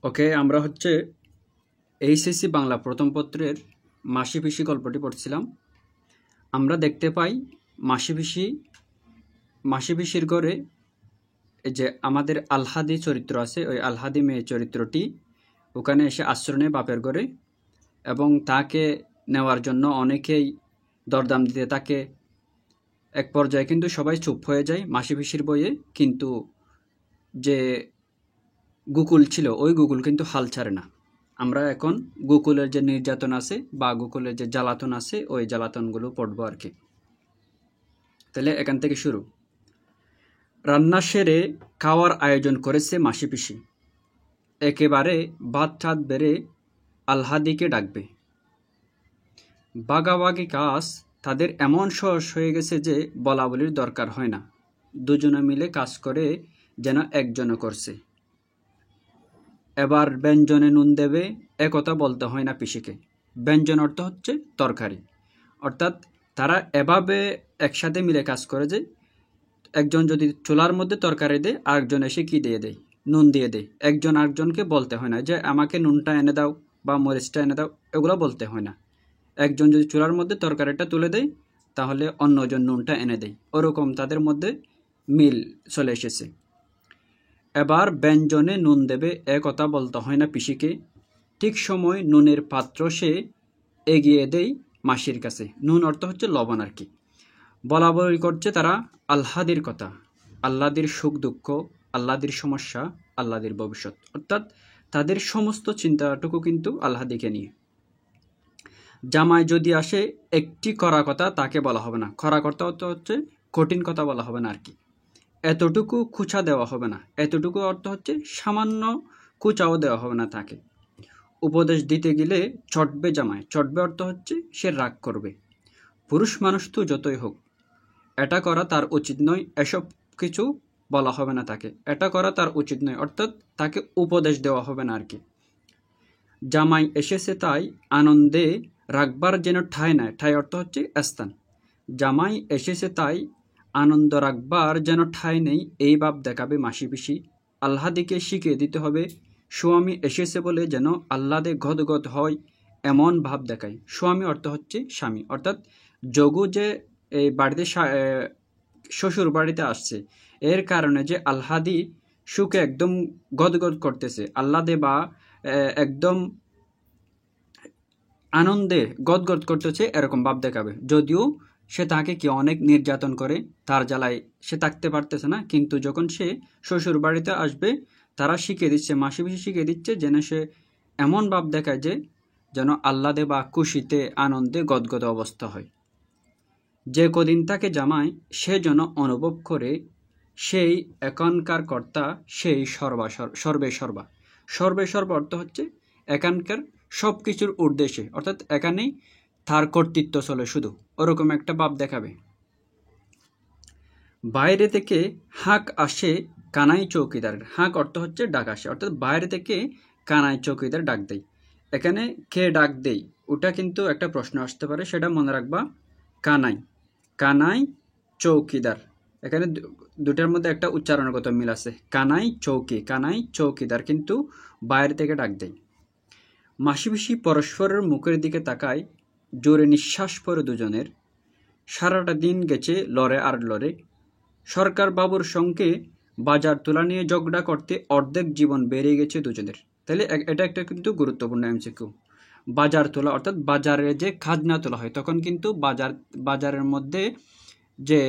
ওকে, আমরা হচ্ছে এইচএসসি বাংলা প্রথম পত্রের মাসি পিসি গল্পটি পড়ছিলাম। আমরা দেখতে পাই মাসি পিসির ঘরে এই যে আমাদের আলহাদি চরিত্র আছে, ওই আলহাদি মেয়ে চরিত্রটি ওখানে এসে আশ্রয় নেয় বাপের ঘরে, এবং তাকে নেওয়ার জন্য অনেকেই দরদাম দিতে থাকে। এক পর্যায়ে কিন্তু সবাই চুপ হয়ে যায় মাসি পিসির বইয়ে, কিন্তু যে গোকুল ছিল ওই গোকুল কিন্তু হাল ছাড়ে না। আমরা এখন গোকুলের যে নির্যাতন আছে বা গোকুলের যে জ্বালাতন আছে ওই জ্বালাতনগুলো পড়বো আর কি। তাহলে এখান থেকে শুরু। রান্না সেরে খাওয়ার আয়োজন করেছে মাসি পিসি। একেবারে ভাত ঠাত বেড়ে আলহাদিকে ডাকবে। বাগাবাগি কাজ তাদের এমন সহজ হয়ে গেছে যে বলা বলির দরকার হয় না। দুজনে মিলে কাজ করে যেন একজনও করছে। এবার ব্যঞ্জনে নুন দেবে একথা বলতে হয় না পিসিকে। ব্যঞ্জন অর্থ হচ্ছে তরকারি, অর্থাৎ তারা এভাবে একসাথে মিলে কাজ করে যে একজন যদি চুলার মধ্যে তরকারি দেয় আরেকজন এসে কি দিয়ে দেয়, নুন দিয়ে দেয়। একজন আরেকজনকে বলতে হয় না যে আমাকে নুনটা এনে দাও বা মরিচটা এনে দাও, এগুলো বলতে হয় না। একজন যদি চুলার মধ্যে তরকারিটা তুলে দেয় তাহলে অন্যজন নুনটা এনে দেয়, ওরকম তাদের মধ্যে মিল চলে এসেছে। এবার ব্যঞ্জনে নুন দেবে এ কথা বলতে হয় না পিসিকে। ঠিক সময় নুনের পাত্র সে এগিয়ে দেয় মাসির কাছে। নুন অর্থ হচ্ছে লবণ আর কি। বলা বলি করছে তারা আল্লাদির কথা, আল্লাদির সুখ দুঃখ, আল্লাদির সমস্যা, আল্লাদির ভবিষ্যৎ, অর্থাৎ তাদের সমস্ত চিন্তাটুকু কিন্তু আল্লাদিকে নিয়ে। জামাই যদি আসে একটি কড়া কথা তাকে বলা হবে না। কড়া কথা হচ্ছে কঠিন কথা বলা হবে না আর কি। এতটুকু খুচা দেওয়া হবে না। এতটুকু অর্থ হচ্ছে সামান্য খুচাও দেওয়া হবে না তাকে। উপদেশ দিতে গেলে চটবে জামাই। চটবে অর্থ হচ্ছে সে রাগ করবে। পুরুষ মানুষ তো যতই হোক, এটা করা তার উচিত নয়, এসব কিছু বলা হবে না তাকে। এটা করা তার উচিত নয়, অর্থাৎ তাকে উপদেশ দেওয়া হবে না আর কি। জামাই এসেছে তাই আনন্দে রাখবার যেন ঠাঁই নাই। ঠাঁই অর্থ হচ্ছে স্থান। জামাই এসেছে তাই আনন্দ রাখবার যেন ঠাঁই নেই, এই ভাব দেখাবে মাসি পিসি। আল্লাদিকে শিখিয়ে দিতে হবে স্বামী এসেছে বলে যেন আহ্লাদে গদগদ হয় এমন ভাব দেখায়। স্বামী অর্থ হচ্ছে স্বামী, অর্থাৎ যোগু যে এই বাড়িতে শ্বশুর বাড়িতে আসছে, এর কারণে যে আহ্লাদি সুখে একদম গদগদ করতেছে, আহ্লাদে বা একদম আনন্দে গদগদ করতেছে এরকম ভাব দেখাবে। যদিও সে তাকে কি অনেক নির্যাতন করে, তার জ্বালায় সে থাকতে পারতেছে না, কিন্তু যখন সে শ্বশুর বাড়িতে আসবে তারা শিখিয়ে দিচ্ছে, মাসি পিসি শিখিয়ে দিচ্ছে যেন সে এমন ভাব দেখায় যে যেন আহ্লাদে বা খুশিতে আনন্দে গদগদ অবস্থা হয়। যে কদিন তাকে জামাই সে যেন অনুভব করে সেই এখানকার কর্তা, সেই সর্বে সর্বা। সর্বে সর্বা অর্থ হচ্ছে এখানকার সব কিছুর উদ্দেশ্যে, অর্থাৎ এখানেই তার কর্তৃত্ব চলে শুধু, ওরকম একটা ভাব দেখাবে। বাইরে থেকে হাঁক আসে কানাই চৌকিদার। হাঁক অর্থ হচ্ছে ডাক আসে, অর্থাৎ বাইরে থেকে কানাই চৌকিদার ডাক দেয়। এখানে কে ডাক দেয় ওটা কিন্তু একটা প্রশ্ন আসতে পারে, সেটা মনে রাখবা। কানাই, কানাই চৌকিদার, এখানে দুটার মধ্যে একটা উচ্চারণগত মিল আছে। কানাই চৌকি, কানাই চৌকিদার কিন্তু বাইরে থেকে ডাক দেয়। মাসি পিসি পরস্পরের মুখের দিকে তাকায়, জোরে নিঃশ্বাস পড়ে দুজনের। সারাটা দিন গেছে লড়ে আর লড়ে। সরকার বাবুর সঙ্গে বাজার তোলা নিয়ে ঝগড়া করতে অর্ধেক জীবন বেরিয়ে গেছে দুজনের। তাহলে এটা একটা কিন্তু গুরুত্বপূর্ণ এমসিকিউ। বাজার তোলা অর্থাৎ বাজারে যে খাজনা তোলা হয়, তখন কিন্তু বাজারের মধ্যে যে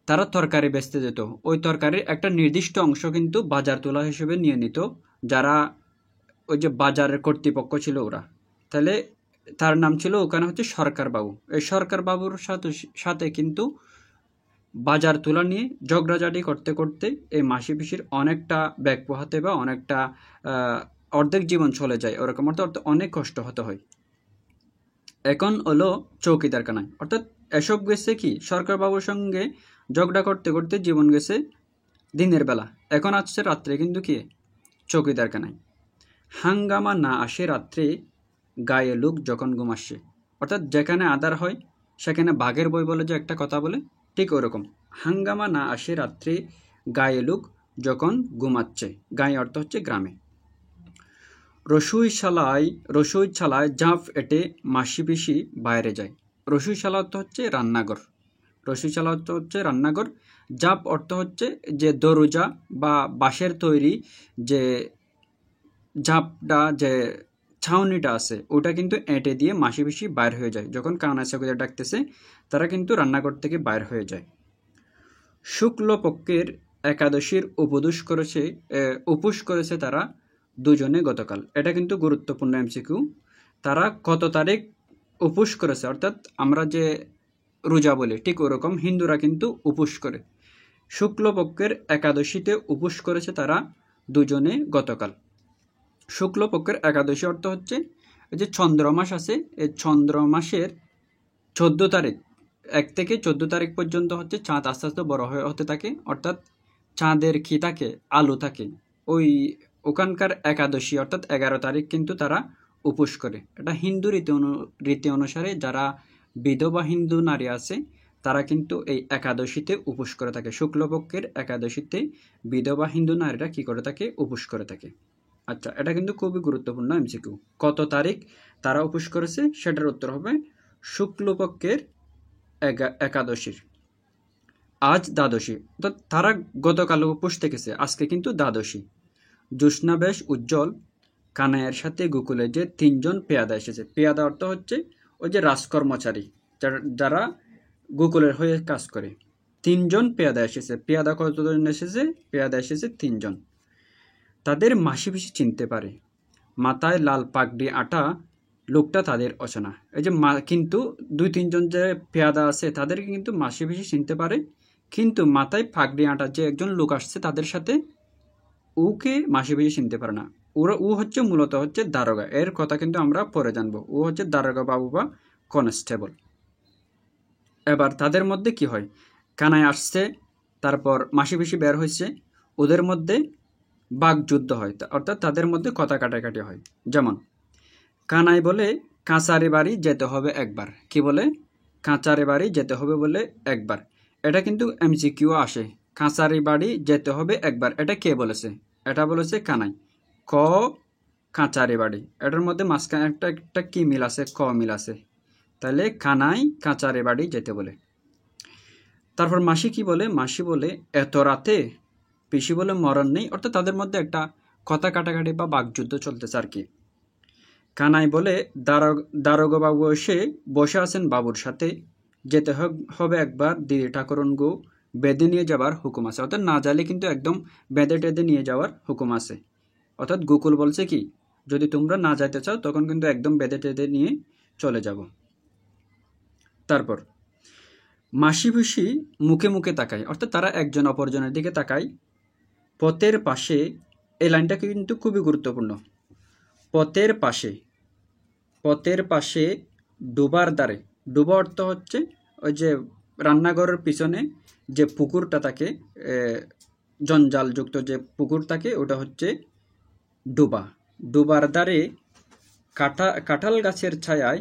তারা তরকারি বেচতে যেত, ওই তরকারির একটা নির্দিষ্ট অংশ কিন্তু বাজার তোলা হিসেবে নিয়ে নিত যারা ওই যে বাজারের কর্তৃপক্ষ ছিল ওরা। তাহলে তার নাম ছিল ওখানে হচ্ছে সরকার বাবু। এই সরকার বাবুর সাথে কিন্তু বাজার তোলা নিয়ে ঝগড়াঝাটি করতে করতে এই মাসি পিসির অনেকটা ব্যাগ পোহাতে বা অনেকটা অর্ধেক জীবন চলে যায়, ওরকম অর্থ অনেক কষ্ট হতে হয়। এখন হলো চৌকিদার কানাই, অর্থাৎ এসব গেছে কি সরকার বাবুর সঙ্গে ঝগড়া করতে করতে জীবন গেছে দিনের বেলা, এখন আসছে রাত্রে কিন্তু কি চৌকিদার কানাই। হাঙ্গামা না আসে রাত্রে গায়ে লোক যখন ঘুমাচ্ছে, অর্থাৎ যেখানে আধার হয় সেখানে বাঘের বই বলে যে একটা কথা বলে, ঠিক ওরকম। হাঙ্গামা না আসে রাত্রে গায়ে লোক যখন ঘুমাচ্ছে। গায়ে অর্থ হচ্ছে গ্রামে। রসুই শালায় জাঁফ এঁটে মাসি পিসি বাইরে যায়। রসুই শালা অর্থ হচ্ছে রান্নাঘর। রসুই শালা অর্থ হচ্ছে রান্নাঘর। জাঁপ অর্থ হচ্ছে যে দরজা বা বাঁশের তৈরি যে ঝাপটা যে ছাউনিটা আছে ওটা কিন্তু এঁটে দিয়ে মাসি পিসি বাইর হয়ে যায়। যখন কানাইশা করে ডাকতেছে তারা কিন্তু রান্নাঘর থেকে বাইর হয়ে যায়। শুক্লপক্ষের একাদশীর উপোস করেছে তারা দুজনে গতকাল। এটা কিন্তু গুরুত্বপূর্ণ এমসিকিউ। তারা কত তারিখ উপোস করেছে, অর্থাৎ আমরা যে রোজা বলি ঠিক ওরকম হিন্দুরা কিন্তু উপোস করে। শুক্লপক্ষের একাদশীতে উপোস করেছে তারা দুজনে গতকাল। শুক্লপক্ষের একাদশী অর্থ হচ্ছে এই যে চন্দ্রমাস আছে, এই চন্দ্রমাসের 14 তারিখ 1 থেকে 14 তারিখ পর্যন্ত হচ্ছে চাঁদ আস্তে আস্তে বড় হতে থাকে, অর্থাৎ চাঁদের কি থাকে, আলো থাকে। ওখানকার একাদশী অর্থাৎ 11 তারিখ কিন্তু তারা উপোস করে। এটা হিন্দু রীতি অনুসারে যারা বিধবা হিন্দু নারী আছে তারা কিন্তু এই একাদশীতে উপোস করে থাকে। শুক্লপক্ষের একাদশীতে বিধবা হিন্দু নারীরা কি করে থাকে, উপোস করে থাকে। আচ্ছা, এটা কিন্তু খুবই গুরুত্বপূর্ণ এমসিকিউ। কত তারিখ তারা উপোস করেছে সেটার উত্তর হবে শুক্লপক্ষের একাদশীর। আজ দ্বাদশী, অর্থাৎ তারা গতকাল উপোস থেকেছে, আজকে কিন্তু দ্বাদশী। জ্যোৎস্না বেশ উজ্জ্বল, কানাইয়ের সাথে গোকুলে যে 3 জন পেয়াদা এসেছে। পেয়াদা অর্থ হচ্ছে ওই যে রাজকর্মচারী যারা গোকুলের হয়ে কাজ করে। 3 জন পেয়াদা এসেছে। পেয়াদা কতজন এসেছে? পেয়াদা এসেছে 3 জন। তাদের মাসি পিসি চিনতে পারে, মাথায় লাল পাগড়ি আটা লোকটা তাদের অচেনা। এই যে কিন্তু 2-3 জন যে পেয়াদা আছে তাদেরকে কিন্তু মাসি পিসি চিনতে পারে, কিন্তু মাথায় পাগড়ি আটা যে একজন লোক আসছে তাদের সাথে ওকে মাসি পিসি চিনতে পারে না। ও হচ্ছে মূলত হচ্ছে দারোগা। এর কথা কিন্তু আমরা পরে জানবো। ও হচ্ছে দারোগা বাবু বা কনস্টেবল। এবার তাদের মধ্যে কি হয়, কানাই আসছে, তারপর মাসি পিসি বের হয়েছে, ওদের মধ্যে বাকযুদ্ধ হয়, অর্থাৎ তাদের মধ্যে কথা কাটাকাটি হয়। যেমন কানাই বলে কাঁচারে বাড়ি যেতে হবে একবার। কি বলে? কাঁচারে বাড়ি যেতে হবে বলে একবার। এটা কিন্তু এমসিকিউ আসে। কাঁচারে বাড়ি যেতে হবে একবার, এটা কে বলেছে? এটা বলেছে কানাই। ক কাঁচারে বাড়ি, এটার মধ্যে মাঝখানে একটা কি মিল আছে? ক মিল আছে। তাহলে কানাই কাঁচারে বাড়ি যেতে বলে। তারপর মাসি কি বলে? মাসি বলে এত রাতে। পিসি বলে মরণ নেই। অর্থাৎ তাদের মধ্যে একটা কথা কাটাকাটি বা বাকযুদ্ধ চলতেছে আর কি। কানাই বলে দারোগা বাবু এসে বসে আছেন বাবুর সাথে, যেতে হবে একবার দিদি ঠাকুরন গো, বেঁধে নিয়ে যাবার হুকুম আছে। অর্থাৎ না যাইলে কিন্তু একদম বেঁধে টেঁধে নিয়ে যাওয়ার হুকুম আছে। অর্থাৎ গোকুল বলছে কি, যদি তোমরা না যাইতে চাও তখন কিন্তু একদম বেঁধে টেঁধে নিয়ে চলে যাব। তারপর মাসি পিসি মুখে মুখে তাকায়, অর্থাৎ তারা একজন অপরজনের দিকে তাকায়। পথের পাশে, এই লাইনটা কিন্তু খুবই গুরুত্বপূর্ণ। পথের পাশে ডোবার ধারে। ডোবা অর্থ হচ্ছে ওই যে রান্নাঘরের পিছনে যে পুকুরটা থাকে, জঞ্জালযুক্ত যে পুকুর থাকে, ওটা হচ্ছে ডোবা। ডোবার ধারে কাঁঠাল গাছের ছায়ায়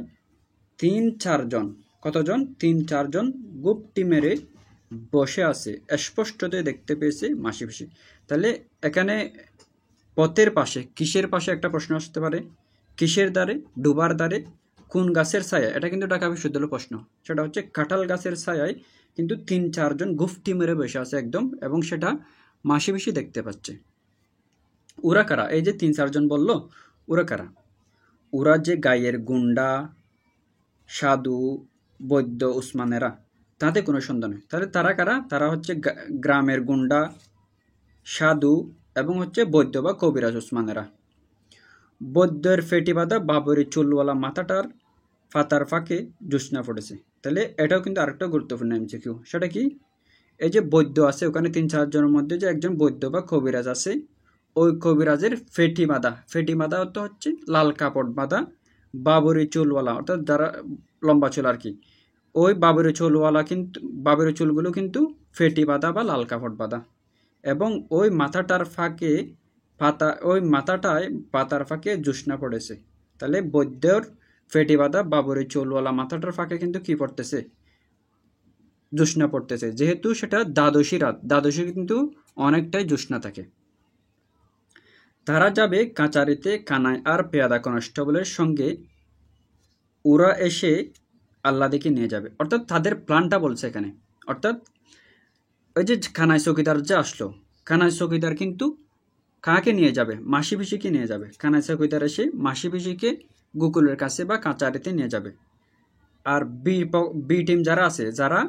3-4 জন, কতজন? 3-4 জন গুপ্তি মেরে বসে আছে, স্পষ্টতই দেখতে পেয়েছে মাসি পিসি। তাহলে এখানে পথের পাশে, কিসের পাশে একটা প্রশ্ন আসতে পারে। কিসের দ্বারে? ডোবার দ্বারে। কোন গাছের ছায়া? এটা কিন্তু ঢাকা বিশ্ববিদ্যালয়ের প্রশ্ন। সেটা হচ্ছে কাঁঠাল গাছের ছায়ায় কিন্তু 3-4 জন গুপ্তি মেরে বসে আছে একদম, এবং সেটা মাসি পিসি দেখতে পাচ্ছে। ওরা কারা? এই যে 3-4 জন বললো, ওরা কারা? ওরা যে গায়ের গুন্ডা, সাধু, বৈদ্য, উসমানেরা, তাতে কোনো সন্দেহ নেই। তাহলে তারা কারা? তারা হচ্ছে গ্রামের গুন্ডা, সাধু এবং হচ্ছে বৈদ্য বা কবিরাজ উসমানেরা। বৈদ্যের ফেটি বাঁধা বাবরি চুলওয়ালা মাথাটার পাতার ফাঁকে জ্যোৎস্না পড়েছে। তাহলে এটাও কিন্তু আরেকটা গুরুত্বপূর্ণ এমসিকিউ। সেটা কি? এই যে বৈদ্য আছে, ওখানে 3-4 জনের মধ্যে যে একজন বৈদ্য বা কবিরাজ আছে, ওই কবিরাজের ফেটি বাঁধা অর্থ হচ্ছে লাল কাপড় বাঁধা বাবরি চুলওয়ালা, অর্থাৎ যারা লম্বা চুল আর কি, ওই বাবরি চুলওয়ালা কিন্তু বাবরি চুলগুলো কিন্তু ফেটি বাঁধা বা লাল কাপড় বাঁধা, এবং ওই মাথাটায় পাতার ফাঁকে জ্যোৎস্না পড়েছে। তাহলে বৈদ্যর ফেটি বাঁধা বাবরি চুলওয়ালা মাথাটার ফাঁকে কিন্তু কি পড়তেছে? জ্যোৎস্না পড়তেছে। যেহেতু সেটা দ্বাদশী রাত, দ্বাদশী কিন্তু অনেকটাই জ্যোৎস্না থাকে। তারা যাবে কাচারিতে কানাই আর পেয়াদা কনস্টেবলের সঙ্গে, ওরা এসে আল্লাদিকে নিয়ে যাবে। অর্থাৎ তাদের প্ল্যানটা বলছে এখানে। অর্থাৎ ওই যে কানাই চৌকিদার যে আসলো, কানাই চৌকিদার কিন্তু কাকে নিয়ে যাবে? মাসি পিসিকে নিয়ে যাবে। কানাই চৌকিদার এসে মাসি পিসিকে গোকুলের কাছে বা কাচারিতে নিয়ে যাবে। আর বি টিম যারা আছে, যারা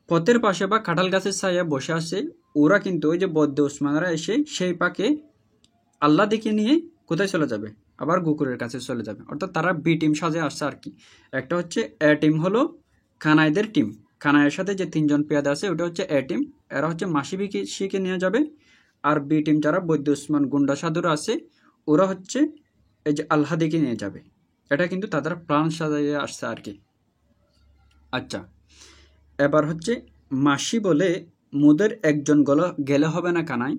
পথের পাশে বা কাঁঠাল গাছের ছায়া বসে আছে, ওরা কিন্তু ওই যে বৌদ্ধ উসমানরা এসে সেই পাকে আল্লাহ দিকে নিয়ে কোথায় চলে যাবে? আবার গোকুলের কাছে চলে যাবে। অর্থাৎ তারা বি টিম সাজে আসছে আর কি। একটা হচ্ছে এ টিম, হলো কানাইদের টিম। কানাইয়ের সাথে যে 3 জন পেয়াদা আছে ওটা হচ্ছে এ টিম, এরা হচ্ছে মাসি পিসিকে নিয়ে যাবে। আর বি টিম যারা বৈদ্য উসমান গুন্ডা সাধুরা আছে, ওরা হচ্ছে এই যে আল্লাদিকে নিয়ে যাবে। এটা কিন্তু তাদের প্ল্যান সাজিয়ে আসছে আর কি। আচ্ছা, এবার হচ্ছে মাসি বলে, মোদের একজন গেলে হবে না কানাই?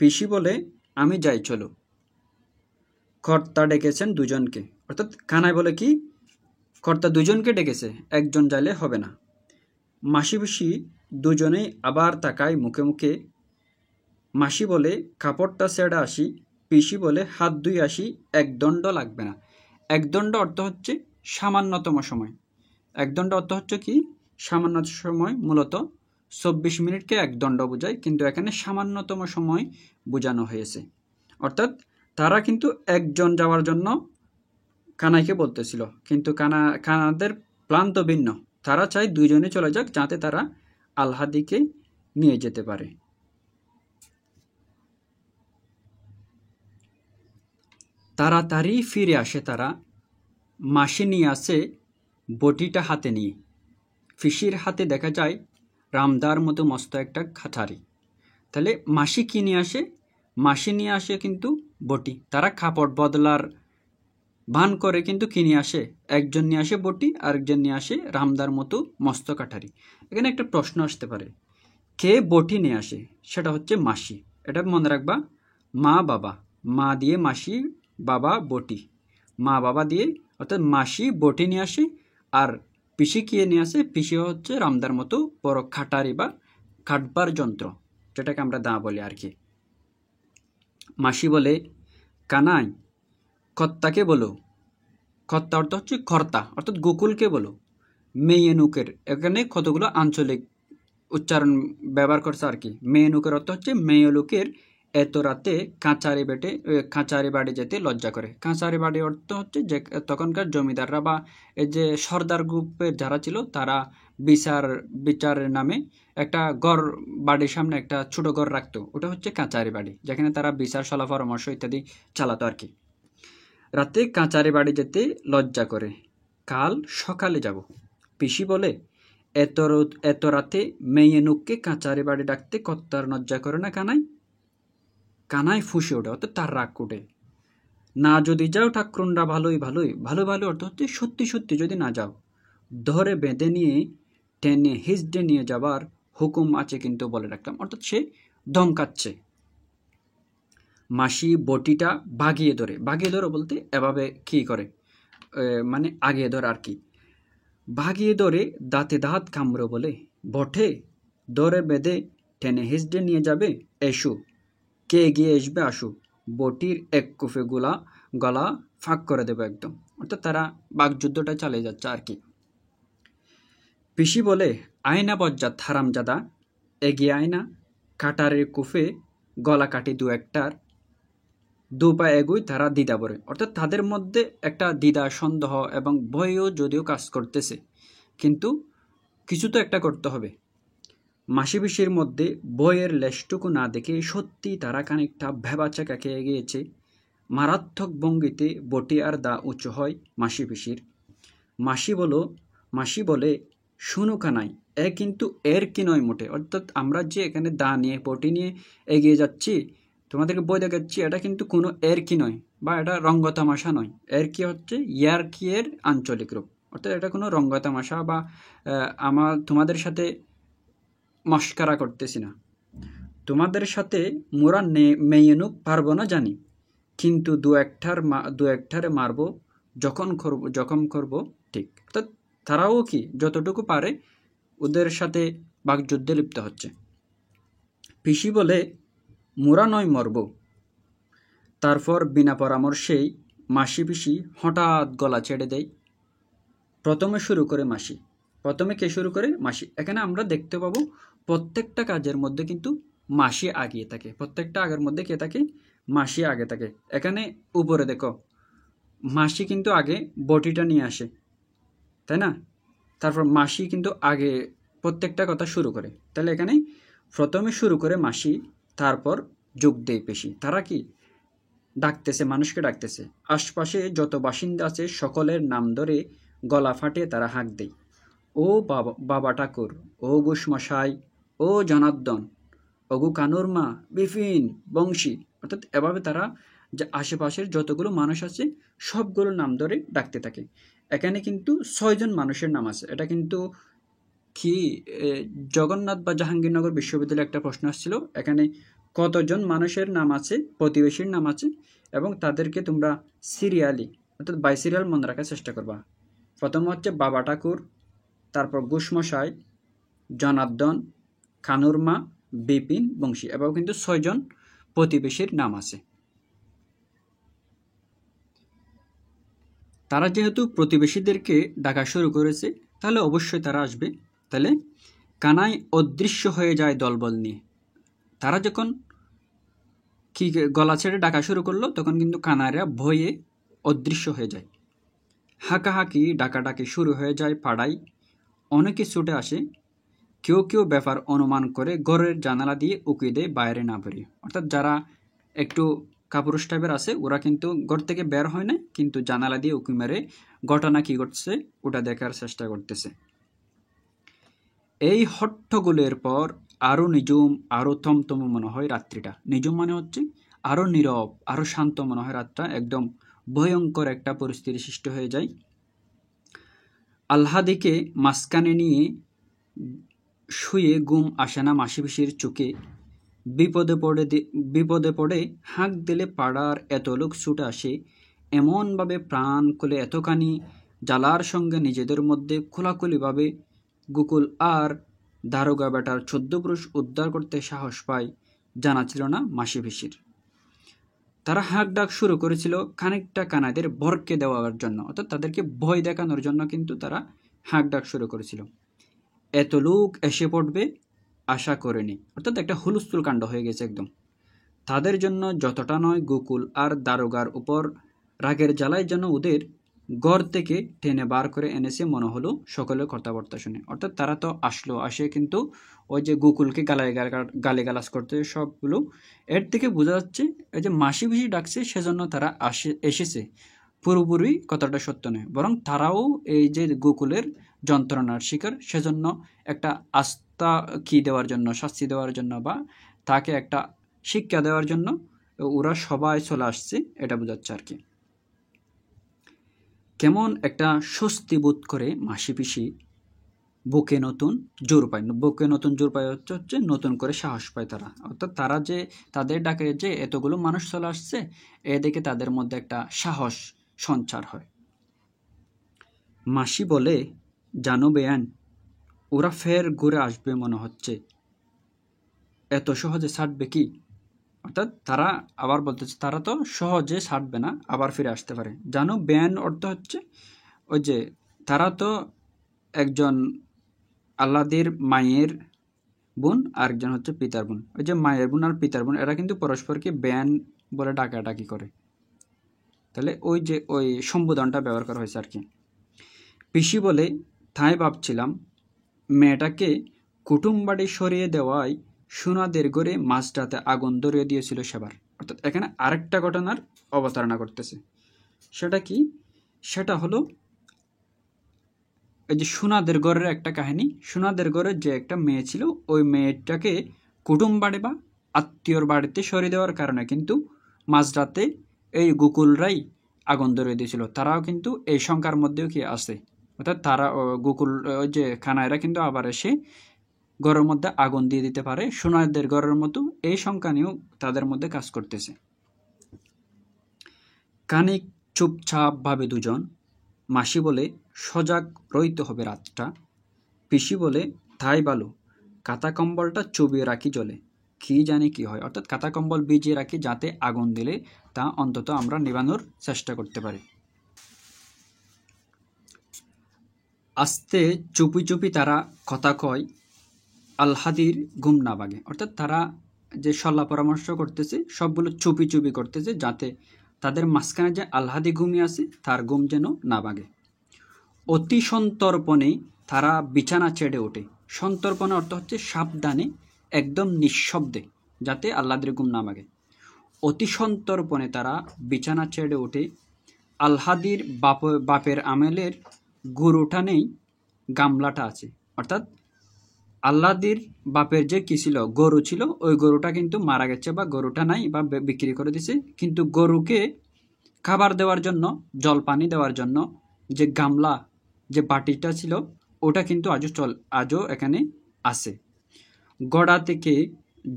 পিসি বলে, আমি যাই চলো। কর্তা ডেকেছেন দুজনকে। অর্থাৎ কানাই বলে কি, কর্তা দুজনকে ডেকেছে, একজন যাইলে হবে না। মাসি পিসি দুজনেই আবার তাকায় মুখে মুখে। মাসি বলে, কাপড়টা ছেড়ে আসি। পিসি বলে, হাত ধুই আসি, একদণ্ড লাগবে না। একদণ্ড অর্থ হচ্ছে সামান্যতম সময়। একদণ্ড অর্থ হচ্ছে কি, সামান্য সময়। মূলত 24 মিনিটকে একদণ্ড বোঝায়, কিন্তু এখানে সামান্যতম সময় বোঝানো হয়েছে। অর্থাৎ তারা কিন্তু একজন যাওয়ার জন্য কানাইকে বলতেছিল, কিন্তু কানাদের প্ল্যান তো ভিন্ন। তারা চায় দুইজনে চলে যাক, যাতে তারা আল্লাদিকে নিয়ে যেতে পারে। তাড়াতাড়ি ফিরে আসে তারা। মাসি নিয়ে আসে বটিটা হাতে নিয়ে। পিসির হাতে দেখা যায় রামদার মতো মস্ত একটা কাঠারি। তাহলে মাসি কি নিয়ে আসে? মাসি নিয়ে আসে কিন্তু বটি। তারা কাপড় বদলার ভান করে কিন্তু কি নিয়ে আসে? একজন নিয়ে আসে বটি, আরেকজন নিয়ে আসে রামদার মতো মস্ত কাঠারি। এখানে একটা প্রশ্ন আসতে পারে, কে বটি নিয়ে আসে? সেটা হচ্ছে মাসি। এটা মনে রাখবা, মা বাবা, মা দিয়ে মাসি, বাবা বটি, মা বাবা দিয়ে। অর্থাৎ মাসি বটি নিয়ে আসে, আর পিসি কে নিয়ে আসে? পিসি হচ্ছে রামদার মতো বড় খাটারি বা কাটবার যন্ত্র, যেটাকে আমরা দা বলি আর কি। মাসি বলে, কানাই কর্তাকে বলো। কর্তা অর্থ হচ্ছে কর্তা, অর্থাৎ গোকুলকে বলো। মেয়েনুকের, এখানে কতগুলো আঞ্চলিক উচ্চারণ ব্যবহার করছে আর কি। মেয়েনুকের অর্থ হচ্ছে মেয়ে লোকের এত রাতে কাঁচারি বাড়ি যেতে লজ্জা করে। কাঁচারি বাড়ি অর্থ হচ্ছে যে তখনকার জমিদাররা বা এই যে সর্দার গ্রুপের যারা ছিল, তারা বিচারের নামে একটা ঘর, বাড়ির সামনে একটা ছোট ঘর রাখতো, ওটা হচ্ছে কাঁচারি বাড়ি, যেখানে তারা বিচার সলা পরামর্শ ইত্যাদি চালাতো আর কি। রাতে কাঁচারি বাড়ি যেতে লজ্জা করে, কাল সকালে যাব। পিসি বলে, এত রাতে মেয়ে নুককে কাঁচারি বাড়ি ডাকতে কর্তার লজ্জা করে না কানাই? কানাই ফুঁসে ওঠে, অর্থাৎ তার রাগ ওঠে। না যদি যাও ঠাকুরনরা, ভালোই ভালোই, ভালো ভালো অর্থ হচ্ছে সত্যি সত্যি যদি না যাও, ধরে বেঁধে নিয়ে টেনে হিজড়ে নিয়ে যাবার হুকুম আছে কিন্তু বলে রাখলাম। অর্থাৎ সে ধমকাচ্ছে। মাসি বটিটা বাগিয়ে ধরে বলতে এভাবে কি করে, মানে আগিয়ে ধরে আর কি। ভাগিয়ে ধরে দাঁতে দাঁত কামড়ে বলে, বটে ধরে বেঁধে টেনে হিজড়ে নিয়ে যাবে, এসো, কে এগিয়ে আসবে আসো, বটির এক কুফে গলা ফাঁক করে দেবে একদম। অর্থাৎ তারা বাকযুদ্ধটা চালিয়ে যাচ্ছে আর কি। পিসি বলে, আয়না বজ্জাত হারামজাদা, এগিয়ে আয়না, কাটারের কুফে গলা কাটি দু একটার, দু পা এগুই তারা দ্বিধা পড়ে। অর্থাৎ তাদের মধ্যে একটা দ্বিধা, সন্দেহ এবং ভয়ও যদিও কাজ করতেছে, কিন্তু কিছু তো একটা করতে হবে। মাসি পিসির মধ্যে বইয়ের লেশটুকু না দেখে সত্যি তারা খানিকটা ভেবাচাকা খেয়ে গিয়েছে। মারাত্মক ভঙ্গিতে বটি আর দা উঁচু হয় মাসি পিসির। মাসি বলে, শুনো কানাই, এ কিন্তু এর কি নয় মোটে। অর্থাৎ আমরা যে এখানে দা নিয়ে বটি নিয়ে এগিয়ে যাচ্ছি, তোমাদেরকে বই দেখাচ্ছি, এটা কিন্তু কোনো এর কি নয়, বা এটা রঙ্গতামাশা নয়। এর কি হচ্ছে ইয়ার কি এর আঞ্চলিক রূপ। অর্থাৎ এটা কোনো রঙ্গতামাশা বা তোমাদের সাথে মস্কারা করতেছি না। তোমাদের সাথে মোরা মেয়েনুক পারবো না জানি, কিন্তু দু একটারে মারবো যখন করব ঠিক। অর্থাৎ তারাও কি যতটুকু পারে ওদের সাথে বাকযুদ্ধে লিপ্ত হচ্ছে। পিসি বলে, মোরা নয় মরব, তারপর বিনা পরামর্শেই মাসি পিসি হঠাৎ গলা ছেড়ে দেয়। প্রথমে শুরু করে মাসি। প্রথমে কে শুরু করে? মাসি। এখানে আমরা দেখতে পাবো প্রত্যেকটা কাজের মধ্যে কিন্তু মাসি আগিয়ে থাকে। প্রত্যেকটা আগের মধ্যে কে থাকে? মাসি আগে থাকে। এখানে উপরে দেখো, মাসি কিন্তু আগে বটিটা নিয়ে আসে, তাই না? তারপর মাসি কিন্তু আগে প্রত্যেকটা কথা শুরু করে। তাহলে এখানে প্রথমে শুরু করে মাসি, তারপর যোগ দেয় পেশি। তারা কি ডাকতেছে? মানুষকে ডাকতেছে। আশপাশে যত বাসিন্দা আছে সকলের নাম ধরে গলা ফাটিয়ে তারা হাঁক দেয়। ও বাবা, বাবা ঠাকুর, ও ঘোষমশাই, ও জনার্দন, ওগো কানুর মা, বিপিন, বংশী। অর্থাৎ এভাবে তারা যে আশেপাশের যতগুলো মানুষ আছে সবগুলোর নাম ধরে ডাকতে থাকে। এখানে কিন্তু 6 জন মানুষের নাম আছে। এটা কিন্তু কি জগন্নাথ বা জাহাঙ্গীরনগর বিশ্ববিদ্যালয়ে একটা প্রশ্ন আসছিল, এখানে কতজন মানুষের নাম আছে, প্রতিবেশীর নাম আছে, এবং তাদেরকে তোমরা সিরিয়ালি অর্থাৎ বাই সিরিয়াল মনে রাখার চেষ্টা করবা। প্রথম হচ্ছে বাবা ঠাকুর, তারপর ঘোষমশাই, জনার্দন, কানুরমা, বিপিন, বংশী। এভাবে কিন্তু 6 জন প্রতিবেশীর নাম আছে। তারা যেহেতু প্রতিবেশীদেরকে ডাকা শুরু করেছে, তাহলে অবশ্যই তারা আসবে। তাহলে কানাই অদৃশ্য হয়ে যায় দলবল নিয়ে। তারা যখন কি গলা ছেড়ে ডাকা শুরু করলো, তখন কিন্তু কানাইরা ভয়ে অদৃশ্য হয়ে যায়। হাঁকাহাঁকি ডাকাডাকি শুরু হয়ে যায় পাড়ায়। অনেকে ছুটে আসে। কেউ কেউ ব্যাপার অনুমান করে ঘরের জানালা দিয়ে উকি দেয় বাইরে না বেরিয়ে। অর্থাৎ যারা একটু কাপুরুষ টাইপের আছে, ওরা কিন্তু ঘর থেকে বের হয় না, কিন্তু জানালা দিয়ে উকি মেরে ঘটনা কি ঘটছে ওটা দেখার চেষ্টা করতেছে। এই হট্টগোলের পর আরো নিঝুম, আরো থমথম মনে হয় রাত্রিটা। নিঝুম মানে হচ্ছে আরো নীরব, আরো শান্ত মনে হয় রাতটা। একদম ভয়ঙ্কর একটা পরিস্থিতি সৃষ্টি হয়ে যায়। আল্লাদিকে মাঝখানে নিয়ে শুয়ে ঘুম আসে না মাসি পিসির চোখে। বিপদে পড়ে হাঁক দিলে পাড়ার এত লোক ছুটে আসে। এমনভাবে প্রাণ খুলে এতখানি জ্বালার সঙ্গে নিজেদের মধ্যে খোলাখুলিভাবে গোকুল আর দারোগা বেটার 14 পুরুষ উদ্ধার করতে সাহস পায়, জানা ছিল না মাসি পিসির। তারা হাঁক ডাক শুরু করেছিল খানিকটা কানাইদের ভরকে দেওয়ার জন্য, অর্থাৎ তাদেরকে ভয় দেখানোর জন্য কিন্তু তারা হাঁক ডাক শুরু করেছিল। এত লোক এসে পড়বে আশা করেনি, অর্থাৎ একটা হুলস্থুল কাণ্ড হয়ে গেছে একদম। তাদের জন্য যতটা নয়, গোকুল আর দারোগার উপর রাগের জ্বালায় যেন ওদের ঘর থেকে টেনে বার করে এনেছে মনে হলো সকলের কথাবার্তা শুনে। অর্থাৎ তারা তো আসলো, আসে কিন্তু ওই যে গোকুলকে গালিগালাজ করতে সবগুলো। এর থেকে বোঝা যাচ্ছে এই যে মাসি পিসি ডাকছে সেজন্য তারা এসেছে, পুরোপুরি কথাটা সত্য নয়, বরং তারাও এই যে গোকুলের যন্ত্রণার শিকার, সেজন্য একটা আস্থা কি দেওয়ার জন্য, শাস্তি দেওয়ার জন্য, বা তাকে একটা শিক্ষা দেওয়ার জন্য ওরা সবাই চলে আসছে, এটা বোঝাচ্ছে আর কি। কেমন একটা স্বস্তি বোধ করে মাসি পিসি। বুকে নতুন জোর পায়। বুকে নতুন জোর পায় হচ্ছে নতুন করে সাহস পায় তারা। অর্থাৎ তারা যে তাদের ডাকে যে এতগুলো মানুষ চলে আসছে, এ দেখে তাদের মধ্যে একটা সাহস সঞ্চার হয়। মাসি বলে, জানো বেয়ান, ওরা ফের ঘুরে আসবে মনে হচ্ছে। এত সহজে ছাড়বে কি? অর্থাৎ তারা আবার বলতেছে তারা তো সহজে ছাড়বে না, আবার ফিরে আসতে পারে। জানো বেয়ান অর্থ হচ্ছে ওই যে তারা তো একজন আল্লাদের মায়ের বোন, আরেকজন হচ্ছে পিতার বোন। ওই যে মায়ের বোন আর পিতার বোন, এরা কিন্তু পরস্পরকে বেয়ান বলে ডাকাডাকি করে। তাহলে ওই যে ওই সম্বোধনটা ব্যবহার করা হয়েছে আর কি। পিসি বলে, তাই ভাবছিলাম মেয়েটাকে কুটুম বাড়ি সরিয়ে দেওয়ায় সোনাদের ঘরে মাঝরাতে আগুন ধরিয়ে দিয়েছিল সেবার। অর্থাৎ এখানে আরেকটা ঘটনার অবতারণা করতেছে। সেটা কি? সেটা হলো এই যে সোনাদের ঘরের একটা কাহিনী। সোনাদের ঘরের যে একটা মেয়ে ছিল, ওই মেয়েটাকে কুটুম বাড়ি বা আত্মীয়র বাড়িতে সরিয়ে দেওয়ার কারণে কিন্তু মাঝরাতে এই গোকুলরাই আগুন ধরিয়ে দিয়েছিল। তারাও কিন্তু এই সংখ্যার মধ্যেও কি আছে, অর্থাৎ তারা গোকুল ওই যে খানায়রা কিন্তু আবার এসে ঘরের মধ্যে আগুন দিয়ে দিতে পারে সোনাদের ঘরের মতো। এই সংখ্যা নিয়েও তাদের মধ্যে কাজ করতেছে। খানিক চুপচাপ ভাবে দুজন। মাসি বলে, সজাগ রইতে হবে রাতটা। পিসি বলে, তাই ভালো, কাঁথা কম্বলটা চুবিয়ে রাখি জলে, কি জানি কি হয়। অর্থাৎ কাঁথা কম্বল ভিজিয়ে রাখি যাতে আগুন দিলে তা অন্তত আমরা নিবানোর চেষ্টা করতে পারি। আস্তে চুপি চুপি তারা কথা কয় আলহাদির ঘুম না ভাঙে, অর্থাৎ তারা যে সল্লা পরামর্শ করতেছে সবগুলো চুপি চুপি করতেছে, যাতে তাদের মাঝখানে যে আলহাদি ঘুমিয়ে আছে তার ঘুম যেন না ভাঙে। অতি সন্তর্পণে তারা বিছানা ছেড়ে ওঠে। সন্তর্পণে অর্থ হচ্ছে সাবধানে, একদম নিঃশব্দে, যাতে আল্লাহদের ঘুম না ভাঙে। অতি সন্তর্পণে তারা বিছানা ছেড়ে ওঠে। আলহাদির বাপের আমেলের গরুটা নেই, গামলাটা আছে। অর্থাৎ আল্লাহদির বাপের যে কি ছিল, গরু ছিল, ওই গরুটা কিন্তু মারা গেছে বা গরুটা নাই বা বিক্রি করে দিছে, কিন্তু গরুকে খাবার দেওয়ার জন্য, জল পানি দেওয়ার জন্য যে গামলা, যে বাটিটা ছিল, ওটা কিন্তু আজও এখানে আছে। গড়া থেকে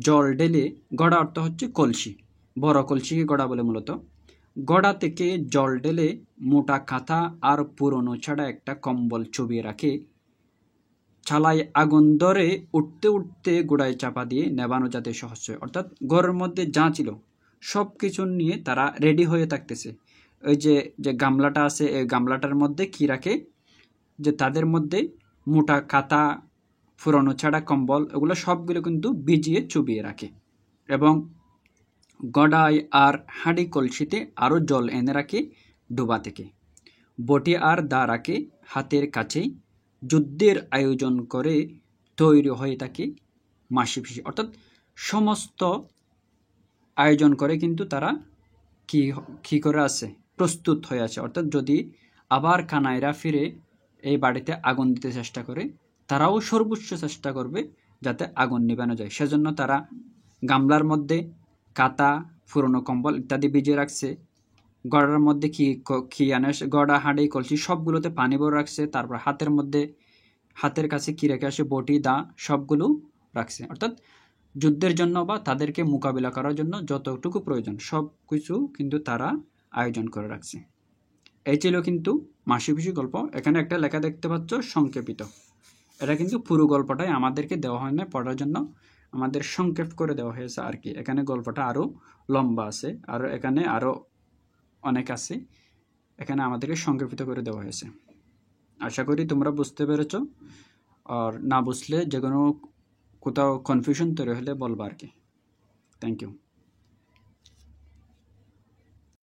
জল ঢেলে, গড়া অর্থ হচ্ছে কলসি, বড় কলসিকে গড়া বলে মূলত। গড়া থেকে জল ঢেলে মোটা কাঁথা আর পুরনো ছাড়া একটা কম্বল চুবিয়ে রাখে। চালায় আগুন ধরে উঠতে উঠতে গোড়ায় চাপা দিয়ে নেবানো যাতে সহজ হয়। অর্থাৎ ঘরের মধ্যে যা ছিল সব কিছু নিয়ে তারা রেডি হয়ে থাকতেছে। ওই যে গামলাটা আছে, এই গামলাটার মধ্যে কি রাখে, যে তাদের মধ্যে মোটা কাঁথা, পুরনো ছাড়া কম্বল, এগুলো সবগুলো কিন্তু ভিজিয়ে চুবিয়ে রাখে। এবং গড়াই আর হাঁড়ি কলসিতে আরও জল এনে রাখে ডোবা থেকে। বটি আর দা রাখে হাতের কাছেই। যুদ্ধের আয়োজন করে তৈরি হয়ে থাকে মাসি পিসি, অর্থাৎ সমস্ত আয়োজন করে কিন্তু তারা কি করে আছে, প্রস্তুত হয়ে আছে। অর্থাৎ যদি আবার কানাইরা ফিরে এই বাড়িতে আগুন দিতে চেষ্টা করে, তারাও সর্বোচ্চ চেষ্টা করবে যাতে আগুন নিবানো যায়। সেজন্য তারা গামলার মধ্যে কাঁথা, পুরনো কম্বল ইত্যাদি ভিজিয়ে রাখছে। গড়ার মধ্যে কি আনে, গড়া, হাঁড়ি, কলসি সবগুলোতে পানি ভরে রাখছে। তারপর হাতের কাছে কি রেখে আসে, বটি, দা সবগুলো রাখছে। অর্থাৎ যুদ্ধের জন্য বা তাদেরকে মোকাবিলা করার জন্য যতটুকু প্রয়োজন সব কিছু কিন্তু তারা আয়োজন করে রাখছে। এই ছিল কিন্তু মাসি পিসি গল্প। এখানে একটা লেখা দেখতে পাচ্ছ সংক্ষেপিত, এটা কিন্তু পুরো গল্পটাই আমাদেরকে দেওয়া হয় না পড়ার জন্য, আমাদের সংক্ষেপ করে দেওয়া হয়েছে আর কি। এখানে গল্পটা আরও লম্বা আছে, আর এখানে আরও অনেক আছে, এখানে আমাদেরকে সংক্ষেপিত করে দেওয়া হয়েছে। আশা করি তোমরা বুঝতে পেরেছ, আর না বুঝলে যে কোনো কোথাও কনফিউশন তৈরি হলে বলবা আর কি। Thank you.